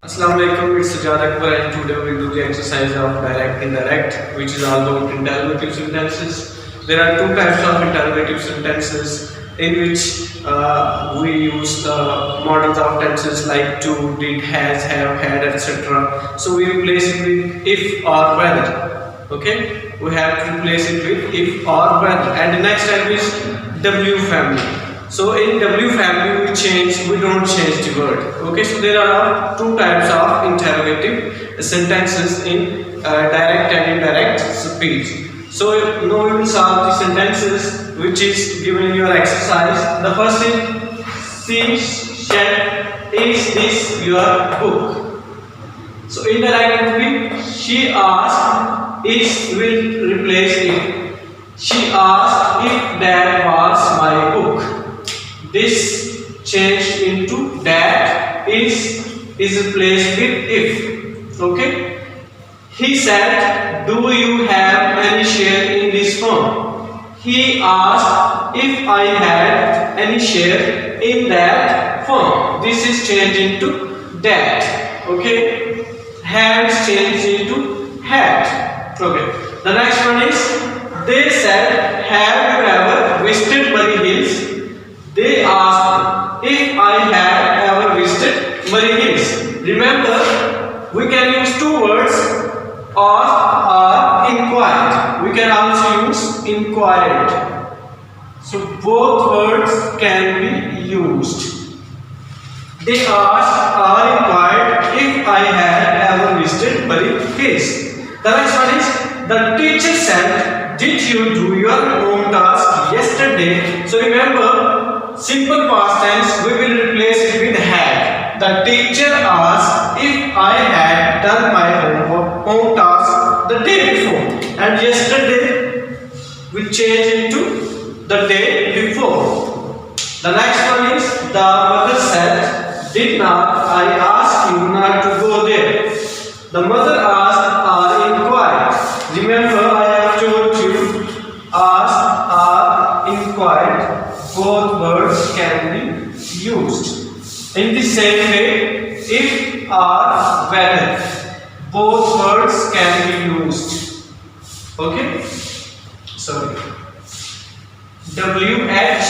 Assalamu alaikum, it's Sajjad Akbar and today we will do the exercise of direct indirect, which is all about interrogative sentences. There are two types of interrogative sentences in which we use the models of tenses like to, did, has, have, had, etc. So we replace it with if or whether. Okay, we have to replace it with if or whether. And the next type is W family. So in W family we don't change the word. Okay, so there are two types of interrogative sentences in direct and indirect speech. So now we will solve the sentences which is given in your exercise. The first is Sajjad, is this your book? So indirect will be she asked, is will replace it. She asked if that was my book. This changed into that, is replaced with if. Okay. He said, do you have any share in this firm? He asked if I had any share in that firm. This is changed into that. Okay. Have is changed into had. Okay. The next one is, they said, have you ever visited Murray Hills? They asked if I had ever visited Murray Hills. Remember, we can use two words or inquired. We can also use inquired. So both words can be used. They asked or inquired if I had ever visited Murray Hills. The next one is, the teacher said, did you do your home task yesterday? So remember, simple past tense, we will replace it with had. The teacher asked if I had done my home task the day before, and yesterday will change into the day before. The next one is, the mother said, did not I ask you not to go there? The mother asked or inquired. Remember, I have told you asked or inquired. Both words can be used. In the same way, if or whether, both words can be used. Okay? Sorry. WH,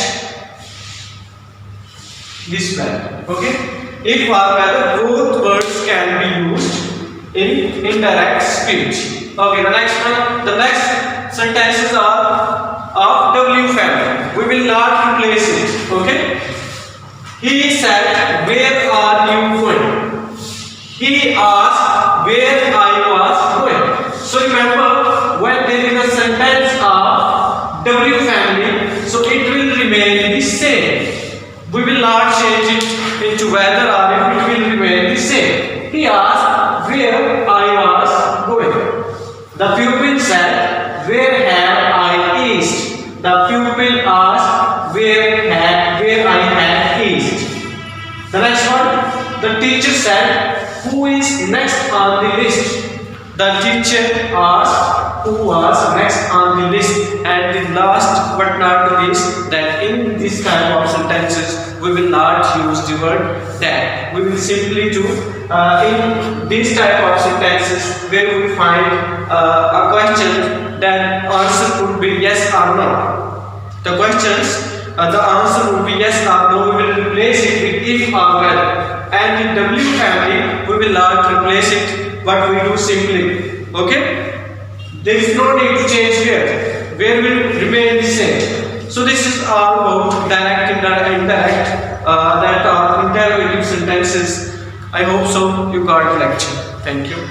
this way. Okay? If or whether, both words can be used in indirect speech. Okay, the next one, the next sentences are of W family. We will not replace it. Okay? He said, where are you going? He asked where I was going. So remember, when there is a sentence of W family, so it will remain the same. We will not change it into whether or if, it will remain the same. He asked where I was going. The pupil said, where have I eased? The pupil asked where I had eased. The next one, the teacher said, who is next on the list? The teacher asked who was next on the list. And the last but not the least, that in this type of sentences we will not use the word that. We will simply do in this type of sentences where we find a question, that answer would be yes or no. The questions, the answer would be yes or no. We will replace it with if or whether. And in W family, we will not replace it, but we do simply. Okay? There is no need to change here. Where will remain the same. So this is all about direct, indirect, that are interrogative sentences. I hope so you got the lecture. Thank you.